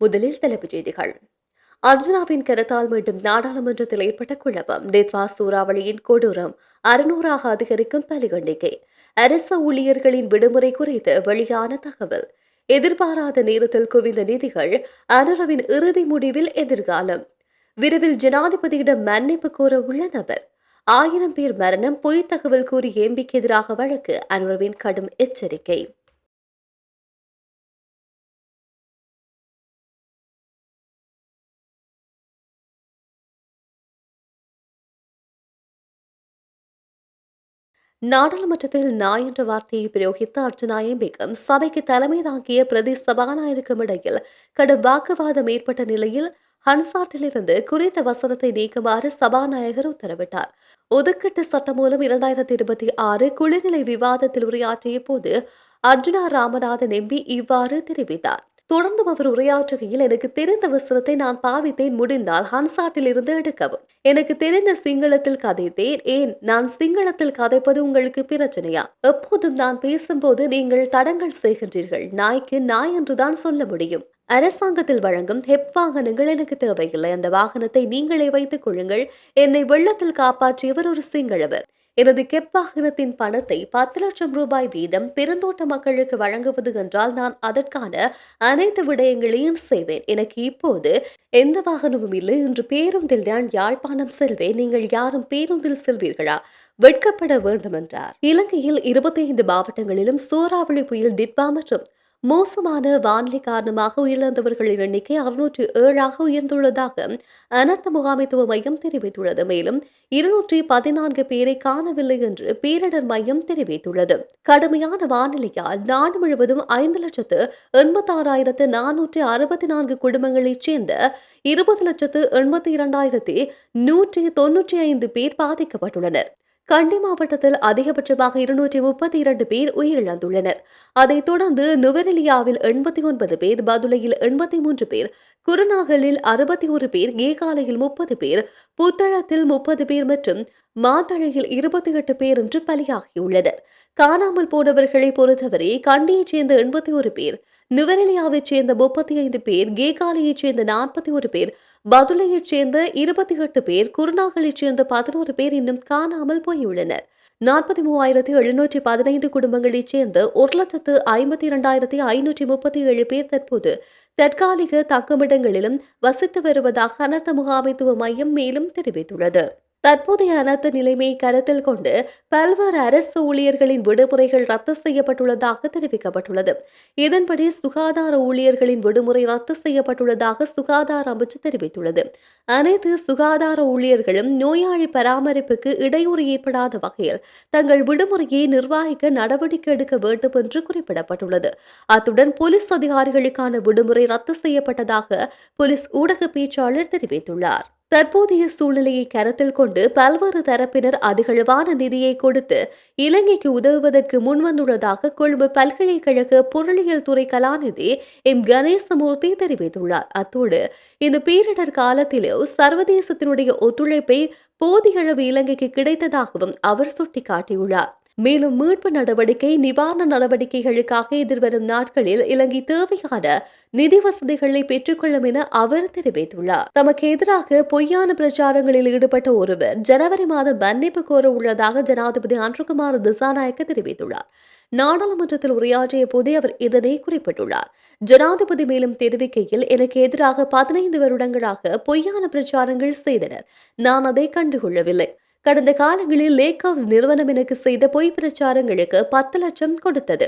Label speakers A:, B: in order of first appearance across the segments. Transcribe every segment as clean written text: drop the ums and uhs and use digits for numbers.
A: முதலில் தலைப்புச் செய்திகள். அர்ஜுனாவின் கருத்தால் மீண்டும் நாடாளுமன்றத்தில் ஏற்பட்ட குழப்பம். டெத்வா சூறாவளியின் கொடூரம் 600ஆக அதிகரிக்கும் பலி எண்ணிக்கை. அரசு ஊழியர்களின் விடுமுறை குறித்து வெளியான தகவல். எதிர்பாராத நேரத்தில் குவிந்த நிதிகள். அனுரவின் இறுதி முடிவில் எதிர்காலம். விரைவில் ஜனாதிபதியிடம் மன்னிப்பு கோர உள்ள நபர். 1000 பேர் மரணம். பொய் தகவல் கூறி எம்பிக்கு எதிராக வழக்கு. அனுரவின் கடும் எச்சரிக்கை. நாடாளுமன்றத்தில் நாய் என்ற வார்த்தையை பிரயோகித்த அர்ச்சுனா எம்பிக்கும் சபைக்கு தலைமை தாங்கிய பிரதி சபாநாயகருக்கும் இடையில் கடும் வாக்குவாதம் ஏற்பட்ட நிலையில் ஹன்சாட்டிலிருந்து குறித்த வசனத்தை நீக்குமாறு சபாநாயகர் உத்தரவிட்டார். ஒதுக்கீட்டு சட்டம் மூலம் 2026 குளிர்நிலை விவாதத்தில் உரையாற்றிய போது அர்ஜுனா ராமநாதன் எம்பி இவ்வாறு தெரிவித்தார். தொடர்ந்தும் அவர் உரையாற்றுகையில், எனக்கு தெரிந்த வசனத்தை நான் பாவித்தேன், முடிந்தால் ஹன்சாட்டில் இருந்து எடுக்கவும். எனக்கு தெரிந்த சிங்களத்தில் கதைத்தேன். ஏன் நான் சிங்களத்தில் கதைப்பது உங்களுக்கு பிரச்சனையா? எப்போதும் நான் பேசும்போது நீங்கள் தடங்கள் செய்கின்றீர்கள். நாய்க்கு நாய் என்றுதான் சொல்ல முடியும். அரசாங்கத்தில் வழங்கும் ஹெப் வாகனங்கள் எனக்கு தேவையில்லை. அந்த வாகனத்தை நீங்களே வைத்துக் கொள்ளுங்கள். என்னை வெள்ளத்தில் காப்பாற்றியவர் ஒரு சிங்களவர். எனது கெப் வாகனத்தின் பணத்தை 10 லட்சம் ரூபாய் வீதம் பெருந்தோட்ட மக்களுக்கு வழங்குவது என்றால் நான் அதற்கான அனைத்து விடயங்களையும் செய்வேன். எனக்கு இப்போது எந்த வாகனமும் இல்லை. இன்று பேருந்தில் தான் யாழ்ப்பாணம் செல்வேன். நீங்கள் யாரும் பேருந்தில் செல்வீர்களா? வெட்கப்பட வேண்டும் என்றார். இலங்கையில் 25 மாவட்டங்களிலும் சூறாவளி புயல் டிட்பா மற்றும் மோசமான வானிலை காரணமாக உயிரிழந்தவர்களின் எண்ணிக்கை 607ஆக உயர்ந்துள்ளதாக அனர்த்த முகாமைத்துவ மையம் தெரிவித்துள்ளது. மேலும் 214 பேரை காணவில்லை என்று பேரிடர் மையம் தெரிவித்துள்ளது. கடுமையான வானிலையால் நாடு முழுவதும் 5,86,464 குடும்பங்களைச் சேர்ந்த 20,82,195 பேர் பாதிக்கப்பட்டுள்ளனர். கண்டி மாவட்டத்தில் அதிகபட்சமாக 232 பேர் உயிரிழந்துள்ளனர். அதைத் தொடர்ந்து நுவரெலியாவில் 89 பேர், பதுளையில் 83 பேர், குருநாகலில் 61 பேர், கேகாலையில் 30 பேர், புத்தளத்தில் 30 பேர் மற்றும் மாத்தளையில் 28 பேர் என்று பலியாகியுள்ளனர். காணாமல் போனவர்களை பொறுத்தவரை கண்டியைச் சேர்ந்த 81 பேர், நுவரெலியாவைச் சேர்ந்த 35 பேர், கேகாலையைச் சேர்ந்த 41 பேர், பதுளையைச் சேர்ந்த 28 பேர், குருநாகலைச் சேர்ந்த 11 பேர் இன்னும் காணாமல் போயுள்ளனர். 43,715 குடும்பங்களைச் சேர்ந்த 1,52,537 பேர் தற்போது தற்காலிக தங்குமிடங்களிலும் வசித்து வருவதாக அனர்த்த முகாமைத்துவ மையம் மேலும் தெரிவித்துள்ளது. தற்போதைய அனர்த்த நிலைமையை கருத்தில் கொண்டு பல்வேறு அரசு ஊழியர்களின் விடுமுறைகள் ரத்து செய்யப்பட்டுள்ளதாக தெரிவிக்கப்பட்டுள்ளது. இதன்படி சுகாதார ஊழியர்களின் விடுமுறை ரத்து செய்யப்பட்டுள்ளதாக சுகாதார அமைச்சு தெரிவித்துள்ளது. அனைத்து சுகாதார ஊழியர்களும் நோயாளி பராமரிப்புக்கு இடையூறு ஏற்படாத வகையில் தங்கள் விடுமுறையை நிர்வகிக்க நடவடிக்கை எடுக்க வேண்டும் என்று குறிப்பிடப்பட்டுள்ளது. அத்துடன் போலீஸ் அதிகாரிகளுக்கான விடுமுறை ரத்து செய்யப்பட்டதாக போலீஸ் ஊடக பேச்சாளர் தெரிவித்துள்ளார். தற்போதைய சூழ்நிலையை கருத்தில் கொண்டு பல்வேறு தரப்பினர் அதிகளவான நிதியை கொடுத்து இலங்கைக்கு உதவுவதற்கு முன்வந்துள்ளதாக கொழும்பு பல்கலைக்கழக பொருளியல் துறை கலாநிதி எம் கணேசமூர்த்தி தெரிவித்துள்ளார். அத்தோடு இந்த பேரிடர் காலத்திலோ சர்வதேசத்தினுடைய ஒத்துழைப்பை போதிய அளவு இலங்கைக்கு கிடைத்ததாகவும் அவர் சுட்டிக்காட்டியுள்ளார். மேலும் மீட்பு நடவடிக்கை, நிவாரண நடவடிக்கைகளுக்காக எதிர்வரும் நாட்களில் இலங்கை தேவையான நிதி வசதிகளை பெற்றுக்கொள்ளும் என அவர் தெரிவித்துள்ளார். தமக்கு எதிராக பொய்யான பிரச்சாரங்களில் ஈடுபட்ட ஒருவர் ஜனவரி மாதம் மன்னிப்பு கோர உள்ளதாக ஜனாதிபதி அன்ருகுமார் திசாநாயக்க தெரிவித்துள்ளார். நாடாளுமன்றத்தில் உரையாற்றிய போதே அவர் இதனை குறிப்பிட்டுள்ளார். ஜனாதிபதி மேலும் தெரிவிக்கையில், எனக்கு எதிராக 15 வருடங்களாக பொய்யான பிரச்சாரங்கள் செய்தனர். நான் அதை கண்டுகொள்ளவில்லை. கடந்த காலங்களில் லேக் ஹவுஸ் நிறுவனம் எனக்கு செய்த பொய் பிரச்சாரங்களுக்கு 10 லட்சம் கொடுத்தது.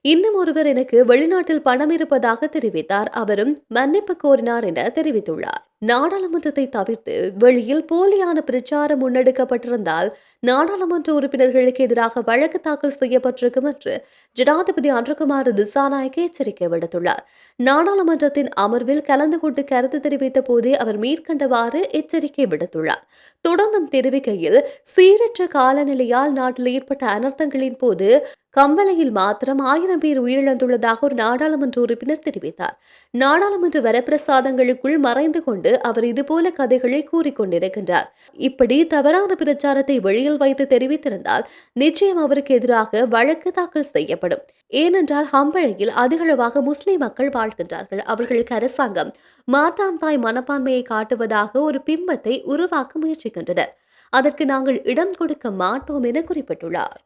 A: இன்னும் ஒருவர் எனக்கு வெளிநாட்டில் பணம் இருப்பதாக தெரிவித்தார். அவரும் மன்னிப்பு கோரினார் என தெரிவித்துள்ளார். நாடாளுமன்றத்தை தவிர்த்து வெளியில் போலியான பிரச்சாரம் முன்னெடுக்கப்பட்டிருந்தால் நாடாளுமன்ற உறுப்பினர்களுக்கு எதிராக வழக்கு தாக்கல் செய்யப்பட்டிருக்கும் என்று ஜனாதிபதி அன்ருகுமார் திசாநாயக்க எச்சரிக்கை விடுத்துள்ளார். நாடாளுமன்றத்தின் அமர்வில் கலந்து கொண்டு கருத்து தெரிவித்த போதே அவர் மேற்கண்டவாறு எச்சரிக்கை விடுத்துள்ளார். தொடர்ந்தும் தெரிவிக்கையில், சீரற்ற காலநிலையால் நாட்டில் ஏற்பட்ட அனர்த்தங்களின் போது கம்பளையில் மாத்திரம் 1000 பேர் உயிரிழந்துள்ளதாக ஒரு நாடாளுமன்ற உறுப்பினர் தெரிவித்தார். நாடாளுமன்ற வரப்பிரசாதங்களுக்குள் மறைந்து கொண்டு அவர் இதுபோல கதைகளை கூறிக்கொண்டிருக்கின்றார். இப்படி தவறான பிரச்சாரத்தை வெளியில் வைத்து தெரிவித்திருந்தால் நிச்சயம் அவருக்கு எதிராக வழக்கு தாக்கல் செய்யப்படும். ஏனென்றால் ஹம்பளையில் அதிகளவாக முஸ்லிம் மக்கள் வாழ்கின்றார்கள். அவர்களுக்கு அரசாங்கம் மாற்றான் தாய் மனப்பான்மையை காட்டுவதாக ஒரு பிம்பத்தை உருவாக்க முயற்சிக்கின்றனர். அதற்கு நாங்கள் இடம் கொடுக்க மாட்டோம் என குறிப்பிட்டுள்ளார்.